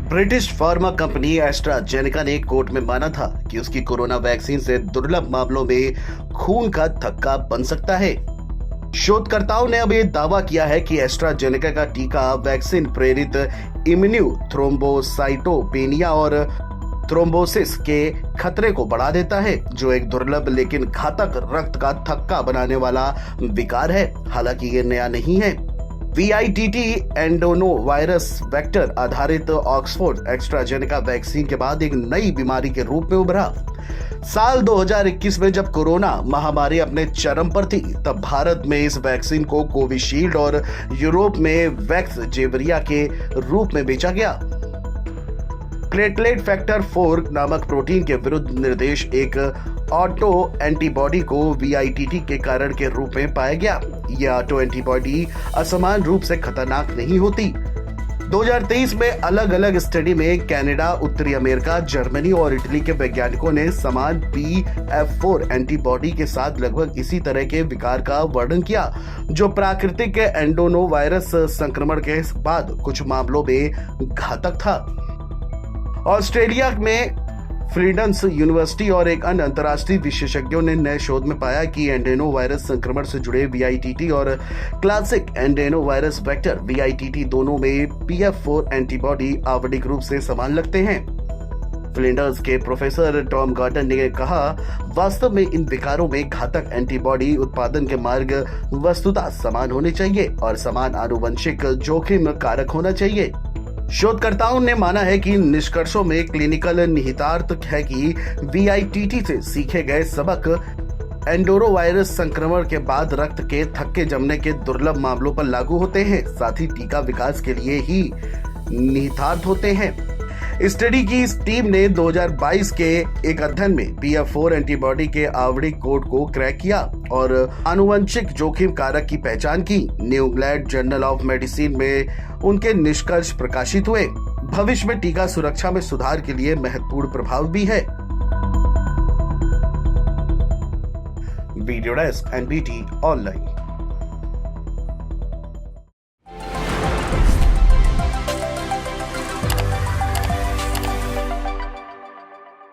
British pharma company AstraZeneca ने court में माना था कि उसकी कोरोना वैक्सीन से दुर्लभ मामलों में खून का थक्का बन सकता है। शोधकर्ताओं ने अब ये दावा किया है कि एस्ट्राजेनेका का टीका वैक्सीन प्रेरित इम्यूनो थ्रोम्बोसाइटोपेनिया और थ्रोम्बोसिस के खतरे को बढ़ा देता है, जो एक दुर्लभ लेकिन घातक रक्त का थक्का बनाने वाला विकार है। हालांकि ये नया नहीं है। VITT एंडोनो वायरस वेक्टर आधारित ऑक्सफोर्ड एस्ट्राजेनेका वैक्सीन के बाद एक नई बीमारी के रूप में उभरा। साल 2021 में जब कोरोना महामारी अपने चरम पर थी, तब भारत में इस वैक्सीन को कोविशील्ड और यूरोप में वैक्स जेवरिया के रूप में बेचा गया। प्लेटलेट फैक्टर 4 नामक प्रोटीन के विरुद्ध निर्देश एक ऑटो एंटीबॉडी को VITT के कारण के रूप में पाया गया। यह ऑटो एंटीबॉडी असमान रूप से खतरनाक नहीं होती। 2023 में अलग अलग स्टडी में कनाडा, उत्तरी अमेरिका, जर्मनी और इटली के वैज्ञानिकों ने समान PF4 एंटीबॉडी के साथ लगभग इसी तरह के विकार का वर्णन किया, जो प्राकृतिक एंडोनो वायरस संक्रमण के बाद कुछ मामलों में घातक था। ऑस्ट्रेलिया में फ्रीडन्स यूनिवर्सिटी और एक अन्य अंतर्राष्ट्रीय विशेषज्ञों ने नए शोध में पाया कि एंडेनो वायरस संक्रमण से जुड़े VITT और क्लासिक एंडेनो वायरस वेक्टर VITT दोनों में PF4 एंटीबॉडी आवधिक रूप से समान लगते हैं। फ्लिंडर्स के प्रोफेसर टॉम गॉर्डन ने कहा, वास्तव में इन विकारों में घातक एंटीबॉडी उत्पादन के मार्ग वस्तुतः समान होने चाहिए और समान आनुवंशिक जोखिम कारक होना चाहिए। शोधकर्ताओं ने माना है कि निष्कर्षों में क्लिनिकल निहितार्थ है कि VITT से सीखे गए सबक एंडोरो वायरस संक्रमण के बाद रक्त के थक्के जमने के दुर्लभ मामलों पर लागू होते हैं, साथ ही टीका विकास के लिए ही निहितार्थ होते हैं। स्टडी की इस टीम ने 2022 के एक अध्ययन में PF4 एंटीबॉडी के आवधिक कोड को क्रैक किया और आनुवंशिक जोखिम कारक की पहचान की। New England journal of medicine में उनके निष्कर्ष प्रकाशित हुए। भविष्य में टीका सुरक्षा में सुधार के लिए महत्वपूर्ण प्रभाव भी है। Video desk NBT online.